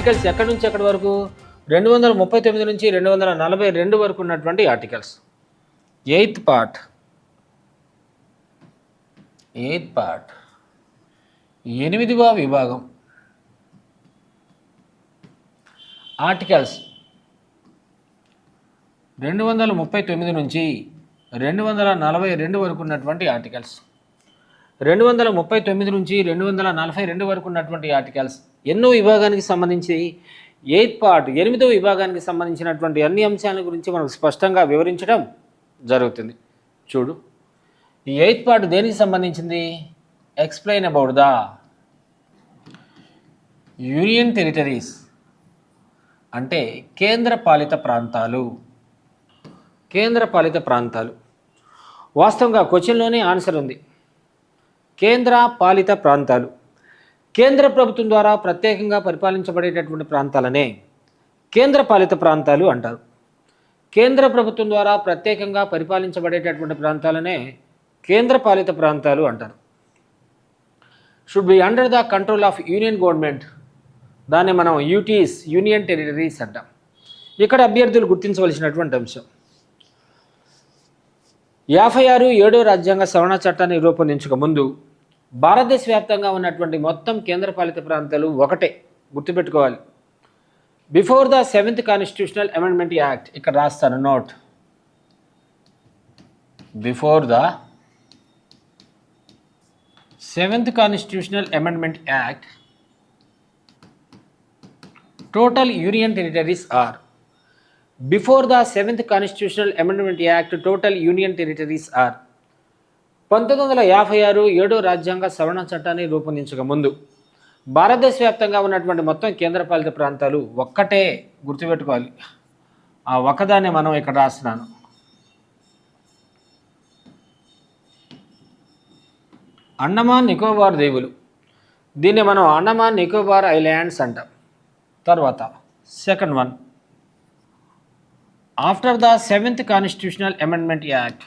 Articles ఎక్కడి నుంచి ఎక్కడి వరకు 239 నుంచి 242 వరకు ఉన్నటువంటి ఆర్టికల్స్. ఎయిత్ పార్ట్ 8వ విభాగం ఆర్టికల్స్ 239 నుంచి 242 వరకు ఉన్నటువంటి ఆర్టికల్స్. 239 నుంచి 242 వరకు ఉన్నటువంటి ఆర్టికల్స్ ఎన్నో విభాగానికి సంబంధించి 8th పార్ట్ 8వ విభాగానికి సంబంధించినటువంటి అన్ని అంశాల గురించి మనకు స్పష్టంగా వివరించడం జరుగుతుంది. చూడు, ఈ 8th పార్ట్ దేనికి సంబంధించింది? Explain about the union territories, అంటే కేంద్ర పాలిత ప్రాంతాలు. వాస్తవంగా క్వశ్చన్లోనే ఆన్సర్ ఉంది. కేంద్ర పాలిత ప్రాంతాలు కేంద్ర ప్రభుత్వం ద్వారా ప్రత్యేకంగా పరిపాలించబడేటటువంటి ప్రాంతాలనే కేంద్ర పాలిత ప్రాంతాలు అంటారు. కేంద్ర ప్రభుత్వం ద్వారా ప్రత్యేకంగా పరిపాలించబడేటటువంటి ప్రాంతాలనే కేంద్ర పాలిత ప్రాంతాలు అంటారు. Should be under the control of union government, దాన్ని మనం యూటీస్, యూనియన్ టెరిటరీస్ అంటాం. ఇక్కడ అభ్యర్థులు గుర్తించవలసినటువంటి అంశం 56 7వ రాజ్యాంగ సవరణ చట్టాన్ని రూపొందించక ముందు భారతదేశ వ్యాప్తంగా ఉన్నటువంటి మొత్తం కేంద్రపాలిత ప్రాంతాలు ఒకటే, గుర్తుపెట్టుకోవాలి. Before the 7th constitutional amendment act, ఇక్కడ రాస్తాను note, before the 7th constitutional amendment act total union territories are, before the 7th constitutional amendment act total union territories are. 1956 7వ రాజ్యాంగ సవరణ చట్టాన్ని రూపొందించక ముందు భారతదేశ వ్యాప్తంగా ఉన్నటువంటి మొత్తం కేంద్రపాలిత ప్రాంతాలు ఒక్కటే, గుర్తుపెట్టుకోవాలి. ఆ ఒక్కదాన్ని మనం ఇక్కడ రాస్తున్నాను. అండమాన్ నికోబార్ దీవులు, దీన్ని మనం అండమాన్ నికోబార్ ఐలాండ్స్ అంటాం. తర్వాత second one, after the 7th constitutional amendment act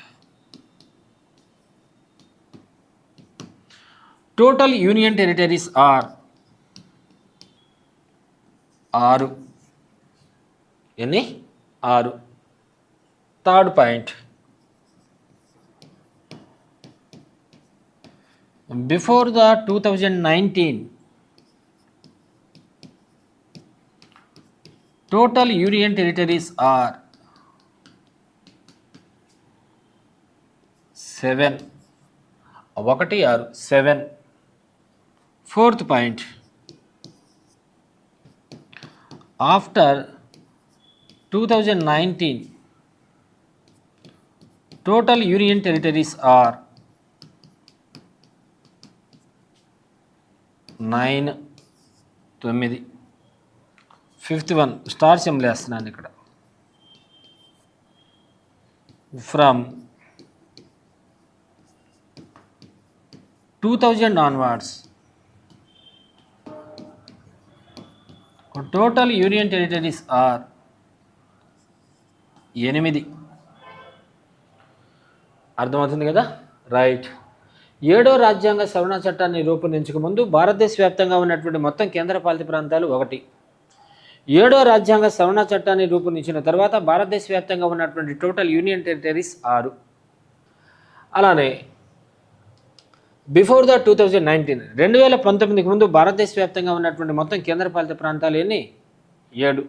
total union territories are 6. ఎన్ని? 6. Third point, before the 2019 total union territories are 7. 1 6 7. Fourth point, after 2019 total union territories are 9 9. Fifth one, star symbol వేస్తున్నాను ఇక్కడ. From 2000 onwards total union territories are 8. అర్థమవుతుంది కదా? Right. 7వ రాజ్యాంగ సవరణ చట్టాన్ని రూపొందించక ముందు భారతదేశ వ్యాప్తంగా ఉన్నటువంటి మొత్తం కేంద్రపాలిత ప్రాంతాలు 1. 7వ రాజ్యాంగ సవరణ చట్టాన్ని రూపొందించిన తర్వాత భారతదేశ వ్యాప్తంగా ఉన్నటువంటి టోటల్ యూనియన్ టెరిటరీస్ 6. అలానే బిఫోర్ ద 2019 2019కి ముందు భారతదేశ వ్యాప్తంగా ఉన్నటువంటి మొత్తం కేంద్రపాలిత ప్రాంతాలు ఎన్ని? 7.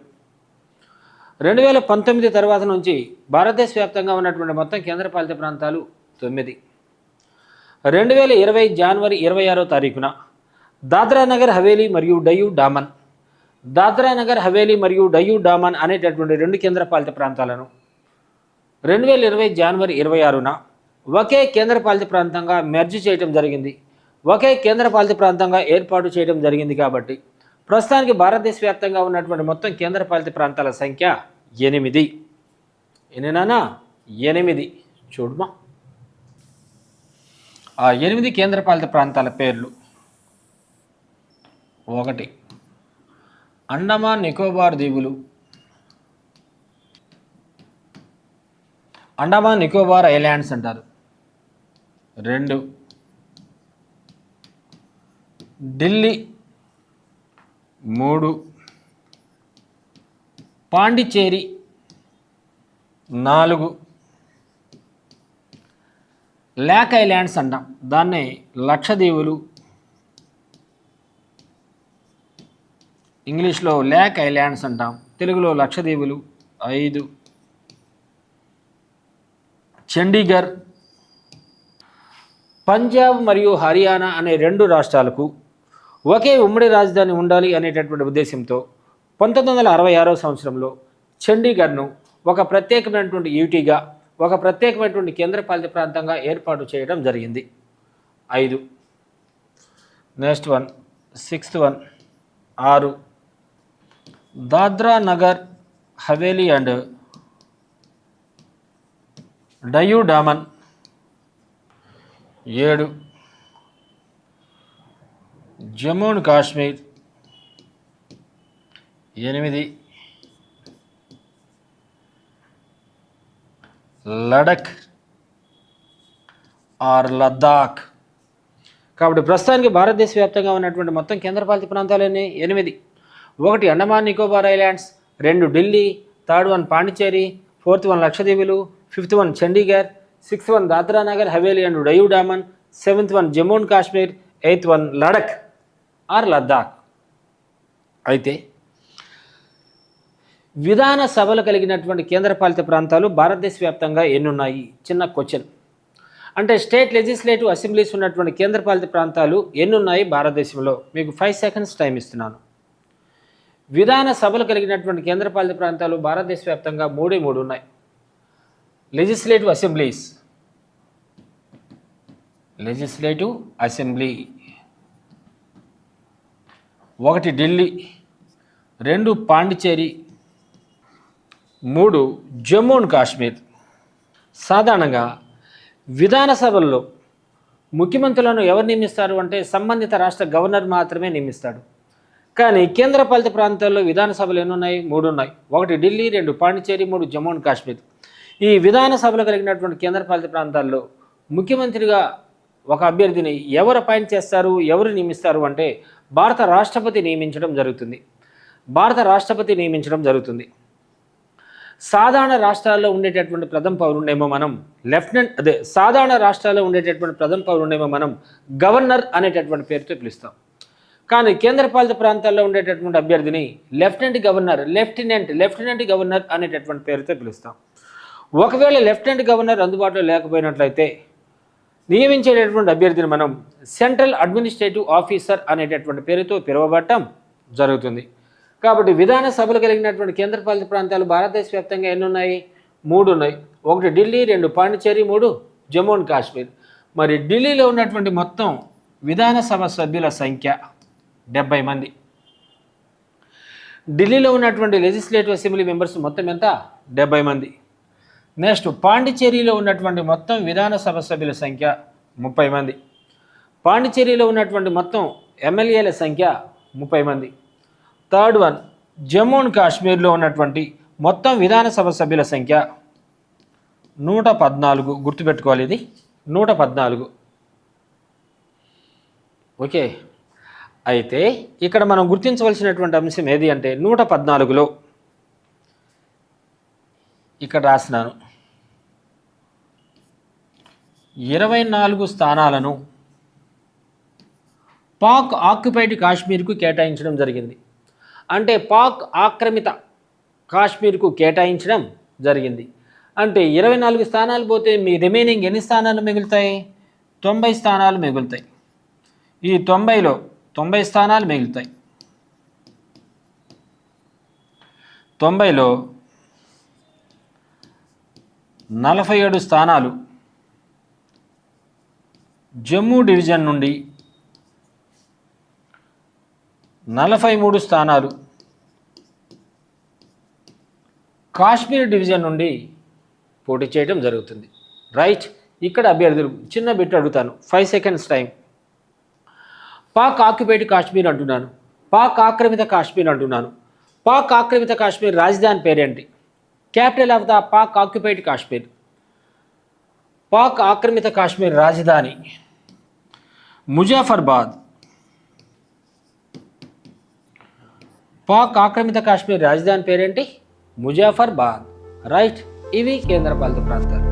2019 తర్వాత నుంచి భారతదేశ వ్యాప్తంగా ఉన్నటువంటి మొత్తం కేంద్రపాలిత ప్రాంతాలు 9. 2020 జనవరి 26వ తారీఖున దాద్రా నగర్ హవేలీ మరియు డయ్యూ డామన్ అనేటటువంటి 2 కేంద్రపాలిత ప్రాంతాలను 2020 జనవరి 26న ఒకే కేంద్రపాలిత ప్రాంతంగా మెర్జ్ చేయడం జరిగింది, ఒకే కేంద్రపాలిత ప్రాంతంగా ఏర్పాటు చేయడం జరిగింది. కాబట్టి ప్రస్తుతానికి భారతదేశ వ్యాప్తంగా ఉన్నటువంటి మొత్తం కేంద్రపాలిత ప్రాంతాల సంఖ్య 8. ఎన్నినా? 8. చూడమా, ఆ 8 కేంద్రపాలిత ప్రాంతాల పేర్లు: 1 అండమాన్ నికోబార్ దీవులు, అండమాన్ నికోబార్ ఐలాండ్స్ అంటారు. 2 ఢిల్లీ. 3 పాండిచ్చేరి 4, ల్యాక్ ఐలాండ్స్ అంటాం, దాన్నే లక్షద్వీపులు, ఇంగ్లీష్లో ల్యాక్ ఐలాండ్స్ అంటాం, తెలుగులో లక్షద్వీపులు 5, చండీగఢ్. పంజాబ్ మరియు హర్యానా అనే 2 రాష్ట్రాలకు ఒకే ఉమ్మడి రాజధాని ఉండాలి అనేటటువంటి ఉద్దేశంతో 1966 సంవత్సరంలో చండీగఢ్ను ఒక ప్రత్యేకమైనటువంటి యూటీగా, ఒక ప్రత్యేకమైనటువంటి కేంద్రపాలిత ప్రాంతంగా ఏర్పాటు చేయడం జరిగింది. 5. Next one, 6th one, 6, Dadra Nagar Haveli and Diu Daman. 7, Jammu and Kashmir. 8, Ladakh or Ladakh. కాబట్టి ప్రస్తుతానికి భారతదేశ వ్యాప్తంగా ఉన్నటువంటి మొత్తం కేంద్రపాలిత ప్రాంతాలన్నీ 8. 1 Andaman Nicobar islands, 2 Delhi, 3rd one Pondicherry, 4th one లక్షద్వీపులు, 5th one Chandigarh, 6th one Dadra Nagar Haveli and Diu Daman, 7th one Jammu and Kashmir, 8th one Ladakh or Ladakh. అయితే విధాన సభలు కలిగినటువంటి కేంద్రపాలిత ప్రాంతాలు భారతదేశ వ్యాప్తంగా ఎన్ని ఉన్నాయి? చిన్న క్వశ్చన్. అంటే స్టేట్ లెజిస్లేటివ్ అసెంబ్లీస్ ఉన్నటువంటి కేంద్రపాలిత ప్రాంతాలు ఎన్ని ఉన్నాయి భారతదేశంలో? మీకు 5 seconds టైం ఇస్తున్నాను. విధాన సభలు కలిగినటువంటి కేంద్రపాలిత ప్రాంతాలు భారతదేశ వ్యాప్తంగా 3 ఉన్నాయి. Legislative assemblies, legislative assembly 1 Delhi, 2 Pondicherry, 3 Jammu and Kashmir. సాధారణంగా విధానసభల్లో ముఖ్యమంత్రులను ఎవరు నియమిస్తారు అంటే సంబంధిత రాష్ట్ర గవర్నర్ మాత్రమే నియమిస్తాడు. కానీ కేంద్రపాలిత ప్రాంతాల్లో విధానసభలు ఎన్ని ఉన్నాయి? 3 ఉన్నాయి. 1 ఢిల్లీ, 2 పాండిచ్చేరి, 3 జమ్మూ అండ్ కాశ్మీర్. ఈ విధానసభలు కలిగినటువంటి కేంద్రపాలిత ప్రాంతాల్లో ముఖ్యమంత్రిగా ఒక అభ్యర్థిని ఎవరు అపాయింట్ చేస్తారు, ఎవరు నియమిస్తారు అంటే భారత రాష్ట్రపతి నియమించడం జరుగుతుంది. భారత రాష్ట్రపతి నియమించడం జరుగుతుంది. సాధారణ రాష్ట్రాల్లో ఉండేటటువంటి ప్రథమ పౌరుడేమో మనం సాధారణ రాష్ట్రాల్లో ఉండేటటువంటి ప్రథమ పౌరుడేమో మనం గవర్నర్ అనేటటువంటి పేరుతో పిలుస్తాం. కానీ కేంద్రపాలిత ప్రాంతాల్లో ఉండేటటువంటి అభ్యర్థిని లెఫ్టినెంట్ గవర్నర్ అనేటటువంటి పేరుతో పిలుస్తాం. ఒకవేళ లెఫ్టినెంట్ గవర్నర్ అందుబాటులో లేకపోయినట్లయితే నియమించేటటువంటి అభ్యర్థిని మనం సెంట్రల్ అడ్మినిస్ట్రేటివ్ ఆఫీసర్ అనేటటువంటి పేరుతో పిలువబడటం జరుగుతుంది. కాబట్టి విధాన సభలు కలిగినటువంటి కేంద్రపాలిత ప్రాంతాలు భారతదేశ వ్యాప్తంగా ఎన్ని ఉన్నాయి? 3 ఉన్నాయి. 1 ఢిల్లీ, 2 పాండిచ్చేరి, 3 జమ్మూ అండ్ కాశ్మీర్. మరి ఢిల్లీలో ఉన్నటువంటి మొత్తం విధానసభ సభ్యుల సంఖ్య 70 మంది. ఢిల్లీలో ఉన్నటువంటి లెజిస్లేటివ్ అసెంబ్లీ మెంబర్స్ మొత్తం ఎంత? 70 మంది. నెక్స్ట్ పాండిచ్చేరిలో ఉన్నటువంటి మొత్తం విధానసభ సభ్యుల సంఖ్య 30 మంది. పాండిచ్చేరిలో ఉన్నటువంటి మొత్తం ఎమ్మెల్యేల సంఖ్య 30 మంది. 3rd వన్ జమ్మూ అండ్ కాశ్మీర్లో ఉన్నటువంటి మొత్తం విధానసభ సభ్యుల సంఖ్య 114. గుర్తుపెట్టుకోవాలి, ఇది 114. ఓకే. అయితే ఇక్కడ మనం గుర్తించవలసినటువంటి అంశం ఏది అంటే 114లో ఇక్కడ రాసినాను 24 స్థానాలను పాక్ ఆక్యుపైడ్ కాశ్మీర్కు కేటాయించడం జరిగింది. అంటే పాక్ ఆక్రమిత కాశ్మీర్కు కేటాయించడం జరిగింది. అంటే 24 స్థానాలు పోతే మీ రిమైనింగ్ ఎన్ని స్థానాలు మిగులుతాయి? 90 స్థానాలు మిగులుతాయి. ఈ 90లో 90 స్థానాలు మిగులుతాయి. 90లో 47 స్థానాలు జమ్మూ డివిజన్ నుండి, 43 స్థానాలు కాశ్మీర్ డివిజన్ నుండి పోటీ చేయడం జరుగుతుంది. రైట్. ఇక్కడ అభ్యర్థులు చిన్న బిట్ అడుగుతాను, 5 seconds time. Pak occupied Kashmir అంటున్నాను, పాక్ ఆక్రమిత కాశ్మీర్ అంటున్నాను. పాక్ ఆక్రమిత కాశ్మీర్ రాజధాని పేరేంటి? Capital of the Pak occupied Kashmir. Pak ఆక్రమిత కాశ్మీర్ రాజధాని ముజాఫర్బాద్. పాక్ ఆక్రమిత కాశ్మీర్ రాజధాని పేరేంటి? ముజాఫర్బాద్. రైట్, ఇవి కేంద్రపాలిత ప్రాంతాలు.